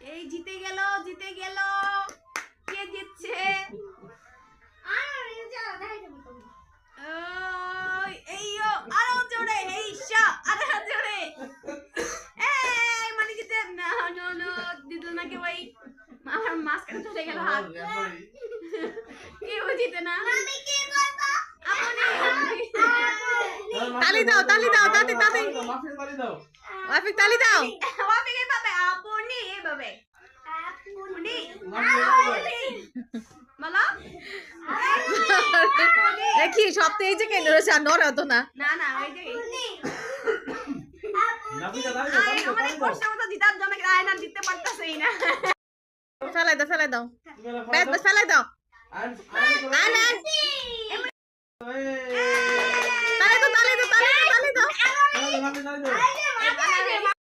এই জিতে গেল কে জিতছে এইও আরো জোরে এইশা আরো জোরে এই মানে জিতে না নো দিল না কে ভাই আমার মাঝখানে চলে গেল হাত কেউ জিতে না আমি কি করব আপনি তালি দাও তাতি মাফিক তালি দাও ওয়াফিক তালি দাও ওয়াফিক এইভাবে আপনি এইভাবে আপনি বলো দেখি সপ্তাহে যে কেন রয়েছে আর নড়ে হতো না না না ওই যে নাফিকা তালি দাও আমাদের প্রশ্ন মতো জিতার জন্য আয়না জিততে পারতাছেই না ফেলাই দাও ব্যাস ফেলাই দাও আন তালি দাও নাফিকা তালি দাও